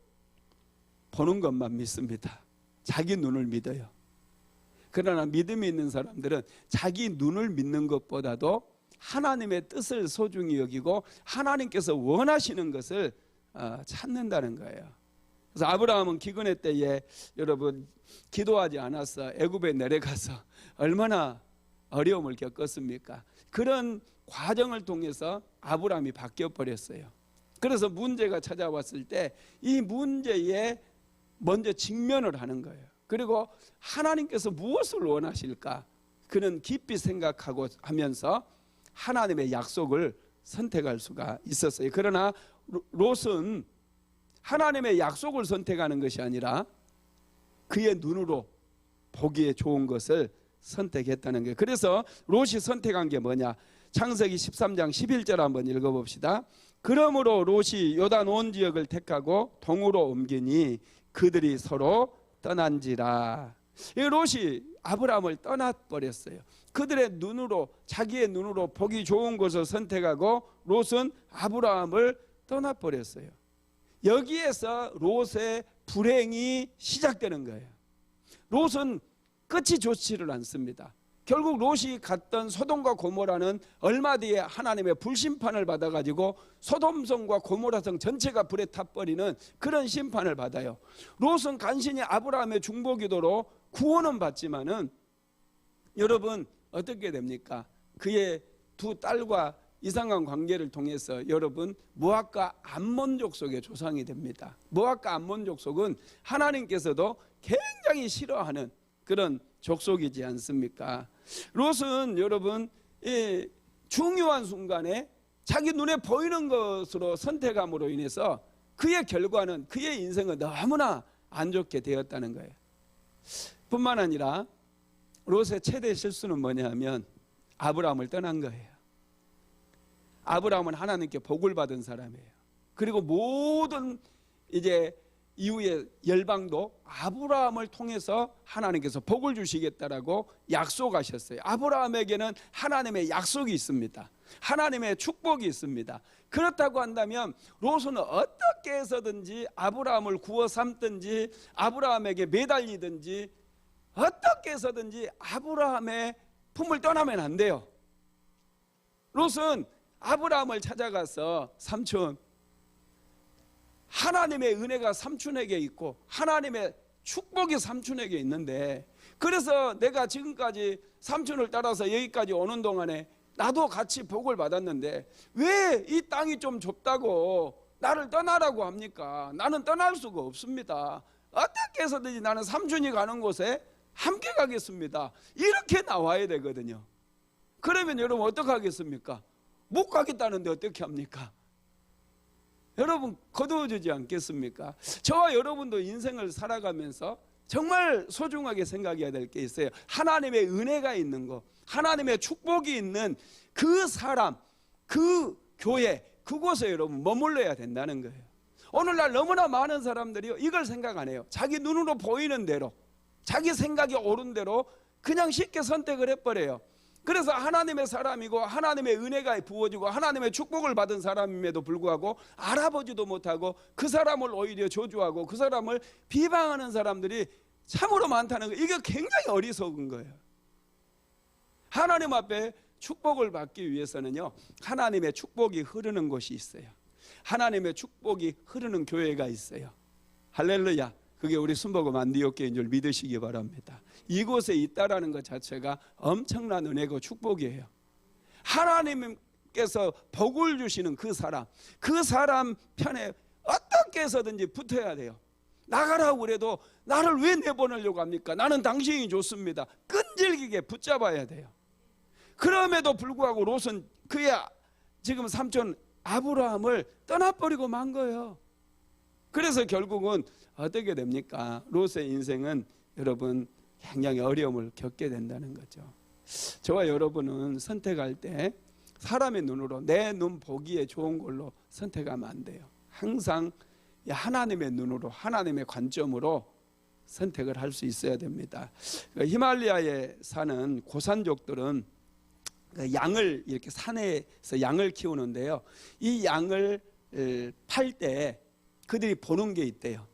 보는 것만 믿습니다. 자기 눈을 믿어요. 그러나 믿음이 있는 사람들은 자기 눈을 믿는 것보다도 하나님의 뜻을 소중히 여기고 하나님께서 원하시는 것을 찾는다는 거예요. 그래서 아브라함은 기근의 때에 여러분 기도하지 않았어 애굽에 내려가서 얼마나 어려움을 겪었습니까? 그런 과정을 통해서 아브라함이 바뀌어 버렸어요. 그래서 문제가 찾아왔을 때 이 문제에 먼저 직면을 하는 거예요. 그리고 하나님께서 무엇을 원하실까? 그는 깊이 생각하고 하면서 하나님의 약속을 선택할 수가 있었어요. 그러나 롯은 하나님의 약속을 선택하는 것이 아니라 그의 눈으로 보기에 좋은 것을 선택했다는 거예요. 그래서 롯이 선택한 게 뭐냐? 창세기 13장 11절 한번 읽어봅시다. 그러므로 롯이 요단 온 지역을 택하고 동으로 옮기니 그들이 서로 떠난지라. 이 롯이 아브라함을 떠나버렸어요. 그들의 눈으로 자기의 눈으로 보기 좋은 것을 선택하고 롯은 아브라함을 떠나버렸어요. 여기에서 롯의 불행이 시작되는 거예요. 롯은 끝이 좋지를 않습니다. 결국 롯이 갔던 소돔과 고모라는 얼마 뒤에 하나님의 불심판을 받아가지고 소돔성과 고모라성 전체가 불에 타버리는 그런 심판을 받아요. 롯은 간신히 아브라함의 중보기도로 구원은 받지만은 여러분 어떻게 됩니까? 그의 두 딸과 이상한 관계를 통해서 여러분 모압과 암몬 족속의 조상이 됩니다. 모압과 암몬 족속은 하나님께서도 굉장히 싫어하는 그런 족속이지 않습니까? 롯은 여러분 중요한 순간에 자기 눈에 보이는 것으로 선택함으로 인해서 그의 결과는, 그의 인생은 너무나 안 좋게 되었다는 거예요. 뿐만 아니라 롯의 최대 실수는 뭐냐 하면 아브라함을 떠난 거예요. 아브라함은 하나님께 복을 받은 사람이에요. 그리고 모든 이제 이후에 열방도 아브라함을 통해서 하나님께서 복을 주시겠다라고 약속하셨어요. 아브라함에게는 하나님의 약속이 있습니다. 하나님의 축복이 있습니다. 그렇다고 한다면 롯은 어떻게 해서든지 아브라함을 구워 삼든지 아브라함에게 매달리든지 어떻게 해서든지 아브라함의 품을 떠나면 안 돼요. 롯은 아브라함을 찾아가서 삼촌, 하나님의 은혜가 삼촌에게 있고 하나님의 축복이 삼촌에게 있는데, 그래서 내가 지금까지 삼촌을 따라서 여기까지 오는 동안에 나도 같이 복을 받았는데 왜 이 땅이 좀 좁다고 나를 떠나라고 합니까? 나는 떠날 수가 없습니다. 어떻게 해서든지 나는 삼촌이 가는 곳에 함께 가겠습니다. 이렇게 나와야 되거든요. 그러면 여러분 어떻게 하겠습니까? 못 가겠다는데 어떻게 합니까? 여러분 거두어주지 않겠습니까? 저와 여러분도 인생을 살아가면서 정말 소중하게 생각해야 될 게 있어요. 하나님의 은혜가 있는 것, 하나님의 축복이 있는 그 사람, 그 교회, 그곳에 여러분 머물러야 된다는 거예요. 오늘날 너무나 많은 사람들이 이걸 생각 안 해요. 자기 눈으로 보이는 대로, 자기 생각이 옳은 대로 그냥 쉽게 선택을 해버려요. 그래서 하나님의 사람이고 하나님의 은혜가 부어지고 하나님의 축복을 받은 사람임에도 불구하고 알아보지도 못하고 그 사람을 오히려 저주하고 그 사람을 비방하는 사람들이 참으로 많다는 거예요. 이게 굉장히 어리석은 거예요. 하나님 앞에 축복을 받기 위해서는요, 하나님의 축복이 흐르는 곳이 있어요. 하나님의 축복이 흐르는 교회가 있어요. 할렐루야. 그게 우리 순복음 안디옥교회인 줄 믿으시기 바랍니다. 이곳에 있다라는 것 자체가 엄청난 은혜고 축복이에요. 하나님께서 복을 주시는 그 사람 편에 어떻게 해서든지 붙어야 돼요. 나가라고 그래도 나를 왜 내보내려고 합니까? 나는 당신이 좋습니다. 끈질기게 붙잡아야 돼요. 그럼에도 불구하고 롯은 그의 지금 삼촌 아브라함을 떠나버리고 만 거예요. 그래서 결국은 어떻게 됩니까? 롯의 인생은 여러분 굉장히 어려움을 겪게 된다는 거죠. 저와 여러분은 선택할 때 사람의 눈으로 내 눈 보기에 좋은 걸로 선택하면 안 돼요. 항상 하나님의 눈으로, 하나님의 관점으로 선택을 할 수 있어야 됩니다. 히말라야에 사는 고산족들은 양을 이렇게 산에서 양을 키우는데요, 이 양을 팔 때 그들이 보는 게 있대요.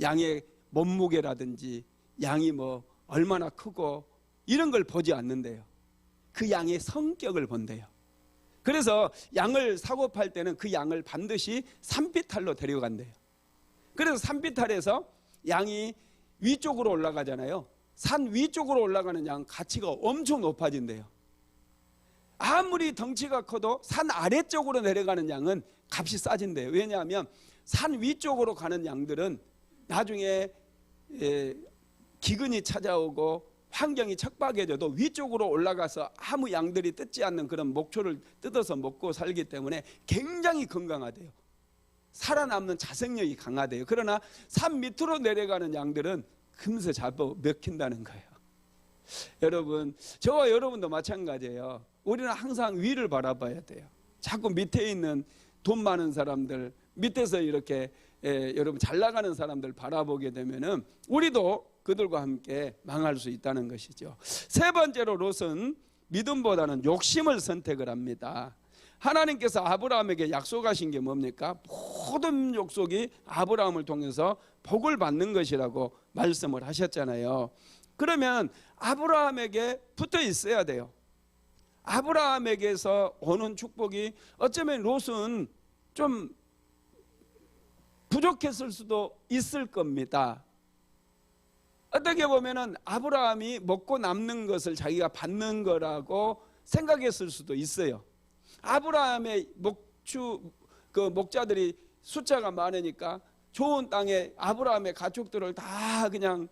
양의 몸무게라든지 양이 뭐 얼마나 크고 이런 걸 보지 않는데요. 그 양의 성격을 본대요. 그래서 양을 사고 팔 때는 그 양을 반드시 산비탈로 데려간대요. 그래서 산비탈에서 양이 위쪽으로 올라가잖아요. 산 위쪽으로 올라가는 양 가치가 엄청 높아진대요. 아무리 덩치가 커도 산 아래쪽으로 내려가는 양은 값이 싸진대요. 왜냐하면 산 위쪽으로 가는 양들은 나중에 기근이 찾아오고 환경이 척박해져도 위쪽으로 올라가서 아무 양들이 뜯지 않는 그런 목초를 뜯어서 먹고 살기 때문에 굉장히 건강하대요. 살아남는 자생력이 강하대요. 그러나 산 밑으로 내려가는 양들은 금세 잡아 먹힌다는 거예요. 여러분, 저와 여러분도 마찬가지예요. 우리는 항상 위를 바라봐야 돼요. 자꾸 밑에 있는 돈 많은 사람들, 밑에서 이렇게 여러분 잘 나가는 사람들 바라보게 되면은 우리도 그들과 함께 망할 수 있다는 것이죠. 세 번째로 롯은 믿음보다는 욕심을 선택을 합니다. 하나님께서 아브라함에게 약속하신 게 뭡니까? 모든 족속이 아브라함을 통해서 복을 받는 것이라고 말씀을 하셨잖아요. 그러면 아브라함에게 붙어 있어야 돼요. 아브라함에게서 오는 축복이 어쩌면 롯은 좀 부족했을 수도 있을 겁니다. 어떻게 보면은 아브라함이 먹고 남는 것을 자기가 받는 거라고 생각했을 수도 있어요. 아브라함의 목자들이 숫자가 많으니까 좋은 땅에 아브라함의 가축들을 다 그냥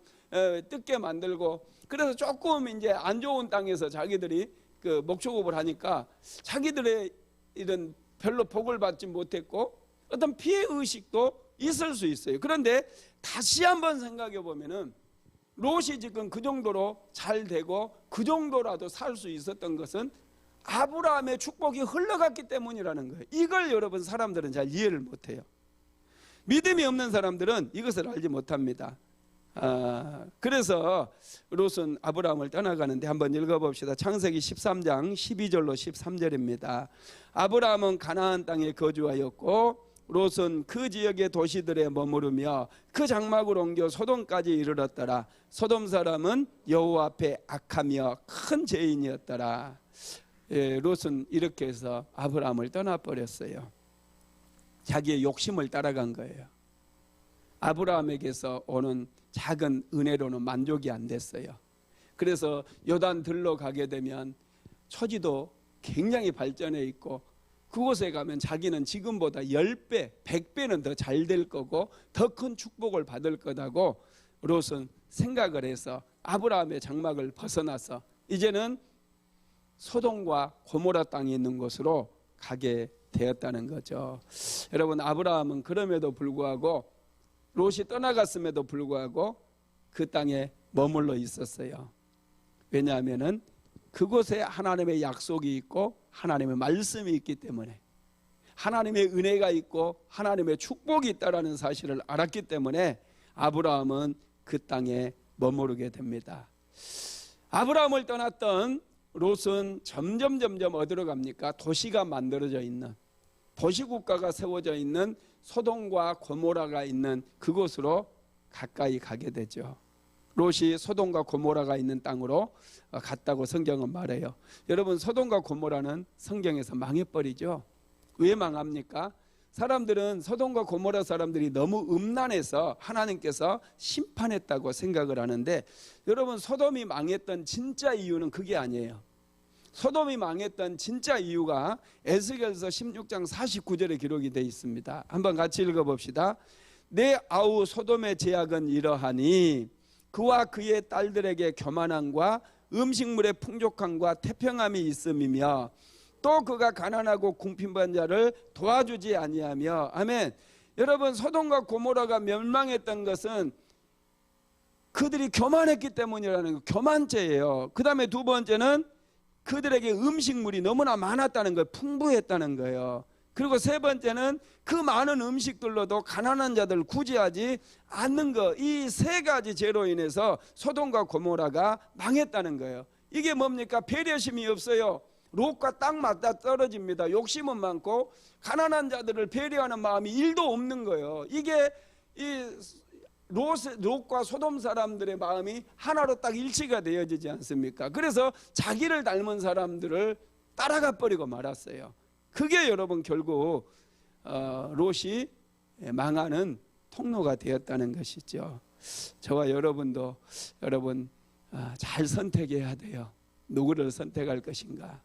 뜯게 만들고, 그래서 조금 이제 안 좋은 땅에서 자기들이 그 목축업을 하니까 자기들의 이런 별로 복을 받지 못했고 어떤 피해 의식도 있을 수 있어요. 그런데 다시 한번 생각해 보면은 롯이 지금 그 정도로 잘 되고 그 정도라도 살 수 있었던 것은 아브라함의 축복이 흘러갔기 때문이라는 거예요. 이걸 여러분 사람들은 잘 이해를 못해요. 믿음이 없는 사람들은 이것을 알지 못합니다. 그래서 롯은 아브라함을 떠나가는데 한번 읽어봅시다. 창세기 13장 12절로 13절입니다. 아브라함은 가나안 땅에 거주하였고 롯은 그 지역의 도시들에 머무르며 그 장막을 옮겨 소돔까지 이르렀더라. 소돔 사람은 여호와 앞에 악하며 큰 죄인이었더라. 롯은 이렇게 해서 아브라함을 떠나버렸어요. 자기의 욕심을 따라간 거예요. 아브라함에게서 오는 작은 은혜로는 만족이 안 됐어요. 그래서 요단 들러 가게 되면 초지도 굉장히 발전해 있고 그곳에 가면 자기는 지금보다 10배, 100배는 더 잘 될 거고 더 큰 축복을 받을 거다고 롯은 생각을 해서 아브라함의 장막을 벗어나서 이제는 소돔과 고모라 땅이 있는 곳으로 가게 되었다는 거죠. 여러분, 아브라함은 그럼에도 불구하고 롯이 떠나갔음에도 불구하고 그 땅에 머물러 있었어요. 왜냐하면 그곳에 하나님의 약속이 있고 하나님의 말씀이 있기 때문에, 하나님의 은혜가 있고 하나님의 축복이 있다는 사실을 알았기 때문에 아브라함은 그 땅에 머무르게 됩니다. 아브라함을 떠났던 롯은 점점 어디로 갑니까? 도시가 만들어져 있는, 도시국가가 세워져 있는 소돔과 고모라가 있는 그곳으로 가까이 가게 되죠. 롯이 소돔과 고모라가 있는 땅으로 갔다고 성경은 말해요. 여러분, 소돔과 고모라는 성경에서 망해버리죠. 왜 망합니까? 사람들은 소돔과 고모라 사람들이 너무 음란해서 하나님께서 심판했다고 생각을 하는데, 여러분, 소돔이 망했던 진짜 이유는 그게 아니에요. 소돔이 망했던 진짜 이유가 에스겔서 16장 49절에 기록이 되어 있습니다. 한번 같이 읽어봅시다. 내 아우 소돔의 죄악은 이러하니 그와 그의 딸들에게 교만함과 음식물의 풍족함과 태평함이 있음이며 또 그가 가난하고 궁핍한 자를 도와주지 아니하며. 아멘. 여러분, 소돔과 고모라가 멸망했던 것은 그들이 교만했기 때문이라는 거, 교만죄예요. 그 다음에 두 번째는 그들에게 음식물이 너무나 많았다는 거예요. 풍부했다는 거예요. 그리고 세 번째는 그 많은 음식들로도 가난한 자들을 구제하지 않는 거. 이 세 가지 죄로 인해서 소돔과 고모라가 망했다는 거예요. 이게 뭡니까? 배려심이 없어요. 롯과 딱 맞다 떨어집니다. 욕심은 많고 가난한 자들을 배려하는 마음이 1도 없는 거예요. 이게 이 롯과 소돔 사람들의 마음이 하나로 딱 일치가 되어지지 않습니까? 그래서 자기를 닮은 사람들을 따라가 버리고 말았어요. 그게 여러분 결국 롯이 망하는 통로가 되었다는 것이죠. 저와 여러분도 여러분 잘 선택해야 돼요. 누구를 선택할 것인가?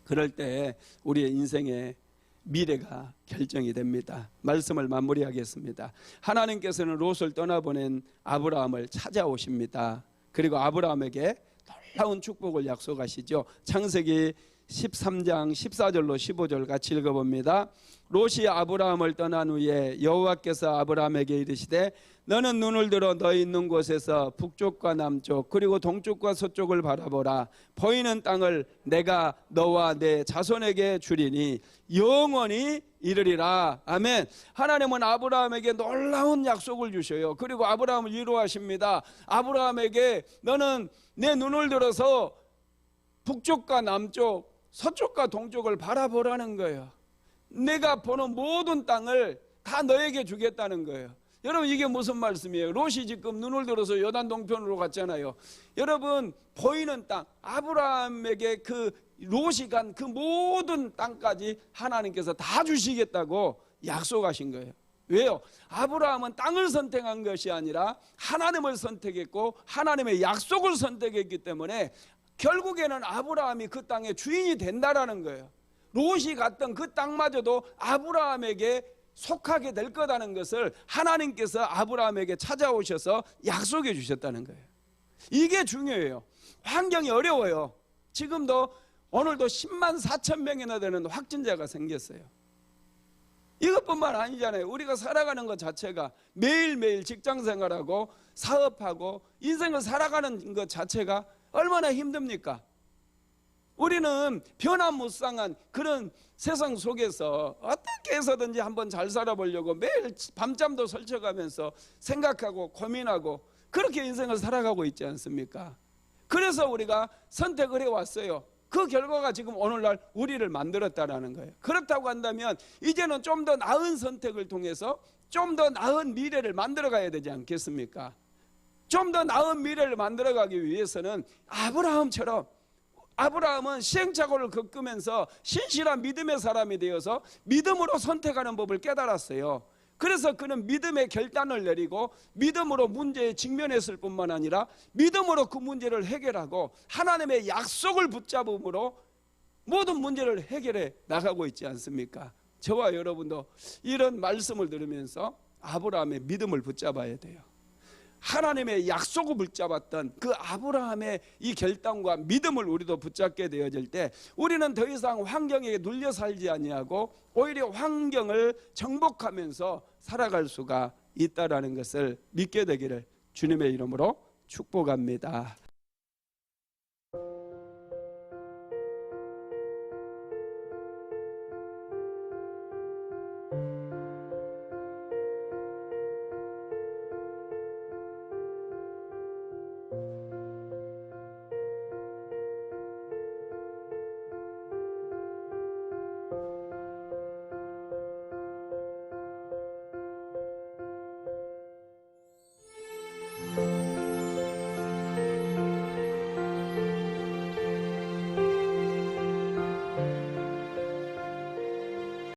그럴 때 우리의 인생의 미래가 결정이 됩니다. 말씀을 마무리하겠습니다. 하나님께서는 롯을 떠나보낸 아브라함을 찾아오십니다. 그리고 아브라함에게 놀라운 축복을 약속하시죠. 창세기 13장 14절로 15절 같이 읽어봅니다. 롯이 아브라함을 떠난 후에 여호와께서 아브라함에게 이르시되 너는 눈을 들어 너 있는 곳에서 북쪽과 남쪽 그리고 동쪽과 서쪽을 바라보라. 보이는 땅을 내가 너와 내 자손에게 주리니 영원히 이르리라. 아멘. 하나님은 아브라함에게 놀라운 약속을 주셔요. 그리고 아브라함을 위로하십니다. 아브라함에게 너는 내 눈을 들어서 북쪽과 남쪽 서쪽과 동쪽을 바라보라는 거예요. 내가 보는 모든 땅을 다 너에게 주겠다는 거예요. 여러분, 이게 무슨 말씀이에요? 롯이 지금 눈을 들어서 요단 동편으로 갔잖아요. 여러분, 보이는 땅, 아브라함에게 그 롯이 간 그 모든 땅까지 하나님께서 다 주시겠다고 약속하신 거예요. 왜요? 아브라함은 땅을 선택한 것이 아니라 하나님을 선택했고 하나님의 약속을 선택했기 때문에 결국에는 아브라함이 그 땅의 주인이 된다라는 거예요. 롯이 갔던 그 땅마저도 아브라함에게 속하게 될 거라는 것을 하나님께서 아브라함에게 찾아오셔서 약속해 주셨다는 거예요. 이게 중요해요. 환경이 어려워요. 지금도 오늘도 10만 4천 명이나 되는 확진자가 생겼어요. 이것뿐만 아니잖아요. 우리가 살아가는 것 자체가 매일매일 직장생활하고 사업하고 인생을 살아가는 것 자체가 얼마나 힘듭니까? 우리는 변화무쌍한 그런 세상 속에서 어떻게 해서든지 한번 잘 살아보려고 매일 밤잠도 설쳐가면서 생각하고 고민하고 그렇게 인생을 살아가고 있지 않습니까? 그래서 우리가 선택을 해왔어요. 그 결과가 지금 오늘날 우리를 만들었다라는 거예요. 그렇다고 한다면 이제는 좀 더 나은 선택을 통해서 좀 더 나은 미래를 만들어 가야 되지 않겠습니까? 좀 더 나은 미래를 만들어 가기 위해서는 아브라함은 시행착오를 겪으면서 신실한 믿음의 사람이 되어서 믿음으로 선택하는 법을 깨달았어요. 그래서 그는 믿음의 결단을 내리고 믿음으로 문제에 직면했을 뿐만 아니라 믿음으로 그 문제를 해결하고 하나님의 약속을 붙잡음으로 모든 문제를 해결해 나가고 있지 않습니까? 저와 여러분도 이런 말씀을 들으면서 아브라함의 믿음을 붙잡아야 돼요. 하나님의 약속을 붙잡았던 그 아브라함의 이 결단과 믿음을 우리도 붙잡게 되어질 때 우리는 더 이상 환경에 눌려 살지 아니하고 오히려 환경을 정복하면서 살아갈 수가 있다라는 것을 믿게 되기를 주님의 이름으로 축복합니다.